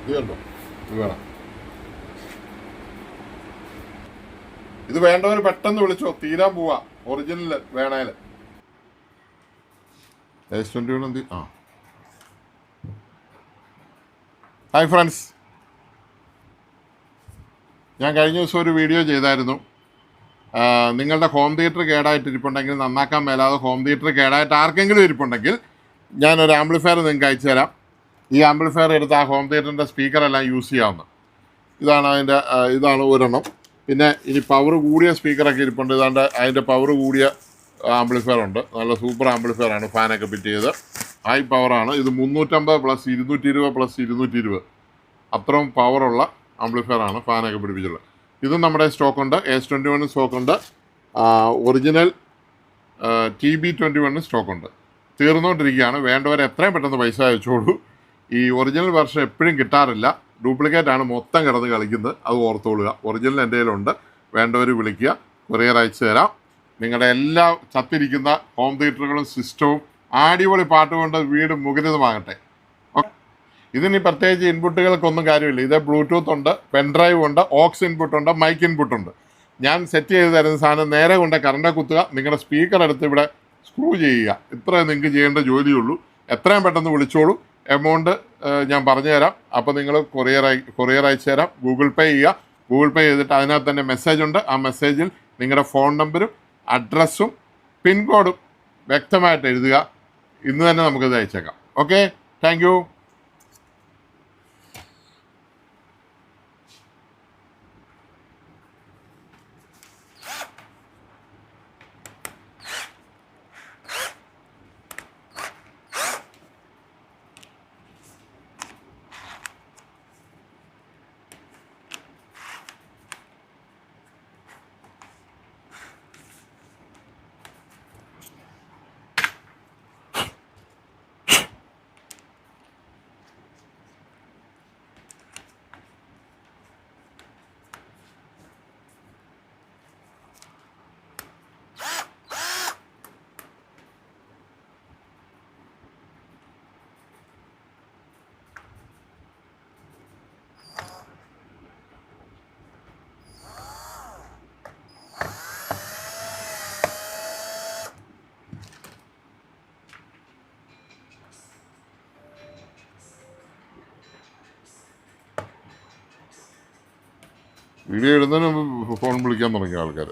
ഇത് കണ്ടോ, ഇത് വേണം. ഇത് വേണ്ടവർ പെട്ടെന്ന് വിളിച്ചോ, തീരാൻ പോവാ. ഒറിജിനൽ വേണേല് S21 ആ. ഹായ് ഫ്രണ്ട്സ്, ഞാൻ കഴിഞ്ഞ ദിവസം ഒരു വീഡിയോ ചെയ്തായിരുന്നു. നിങ്ങളുടെ ഹോം തിയേറ്റർ കേടായിട്ട് ഇരിപ്പുണ്ടെങ്കിൽ, നന്നാക്കാൻ മേലാതെ ഹോം തിയേറ്റർ കേടായിട്ട് ആർക്കെങ്കിലും ഇരിപ്പുണ്ടെങ്കിൽ ഞാനൊരു ആംപ്ലിഫയർ നിങ്ങൾക്ക് അയച്ചു തരാം. ഈ ആംപ്ലിഫയർ എടുത്ത് ആ ഹോം തിയേറ്ററിൻ്റെ സ്പീക്കറെല്ലാം യൂസ് ചെയ്യാവുന്ന. ഇതാണ് അതിൻ്റെ ഇതാണ് ഒരെണ്ണം. പിന്നെ ഇനി പവർ കൂടിയ സ്പീക്കറൊക്കെ ഇരിപ്പുണ്ട്. ഇതാണ്ട് അതിൻ്റെ പവർ കൂടിയ ആംപ്ലിഫയർ ഉണ്ട്. നല്ല സൂപ്പർ ആംപ്ലിഫയറാണ്, ഫാനൊക്കെ ഫിറ്റ് ചെയ്ത് ഹൈ പവറാണ്. ഇത് 350 പ്ലസ് 220 പ്ലസ് 220 അത്രയും പവറുള്ള ആംപ്ലിഫയറാണ്, ഫാനൊക്കെ പിടിപ്പിച്ചുള്ളത്. ഇതും നമ്മുടെ സ്റ്റോക്കുണ്ട്. S21 സ്റ്റോക്കുണ്ട്. Original TB21 സ്റ്റോക്കുണ്ട്. തീർന്നുകൊണ്ടിരിക്കുകയാണ്. വേണ്ടവരെ എത്രയും പെട്ടെന്ന് പൈസ അയച്ചോളൂ. ഈ ഒറിജിനൽ വെർഷൻ എപ്പോഴും കിട്ടാറില്ല, ഡ്യൂപ്ലിക്കേറ്റ് ആണ് മൊത്തം കിടന്ന് കളിക്കുന്നത്. അത് ഓർത്തോളുക. ഒറിജിനൽ എൻ്റെ കയ്യിലുണ്ട്, വേണ്ടവർ വിളിക്കുക, കൊറിയർ അയച്ചു തരാം. നിങ്ങളുടെ എല്ലാ ചത്തിരിക്കുന്ന ഹോം തിയേറ്ററുകളും സിസ്റ്റവും അടിപൊളി പാട്ട് കൊണ്ട് വീട് മുഖരിതമാകട്ടെ. ഇതിന് പ്രത്യേകിച്ച് ഇൻപുട്ടുകൾക്കൊന്നും കാര്യമില്ല. ഇത് ബ്ലൂടൂത്ത് ഉണ്ട്, പെൻഡ്രൈവ് ഉണ്ട്, ഓക്സ് ഇൻപുട്ട് ഉണ്ട്, മൈക്ക് ഇൻപുട്ട് ഉണ്ട്. ഞാൻ സെറ്റ് ചെയ്ത് തരുന്ന സാധനം നേരെ കൊണ്ട് കറണ്ട് കുത്തുക, നിങ്ങളുടെ സ്പീക്കർ എടുത്ത് ഇവിടെ സ്ക്രൂ ചെയ്യുക. ഇത്രേ നിങ്ങൾക്ക് ചെയ്യേണ്ട ജോലിയുള്ളൂ. എത്രയും പെട്ടെന്ന് വിളിച്ചോളൂ. എമൗണ്ട് ഞാൻ പറഞ്ഞുതരാം. അപ്പോൾ നിങ്ങൾ കൊറിയർ അയച്ചു തരാം. ഗൂഗിൾ പേ ചെയ്യുക. ഗൂഗിൾ പേ ചെയ്തിട്ട് അതിനകത്ത് തന്നെ മെസ്സേജ് ഉണ്ട്. ആ മെസ്സേജിൽ നിങ്ങളുടെ ഫോൺ നമ്പരും അഡ്രസ്സും പിൻകോഡും വ്യക്തമായിട്ട് എഴുതുക. ഇന്ന് തന്നെ നമുക്കിത് അയച്ചേക്കാം. Okay, thank you. വീഡിയോ ഇടുന്നതിന് മുമ്പ് ഫോൺ വിളിക്കാൻ തുടങ്ങിയ ആൾക്കാർ.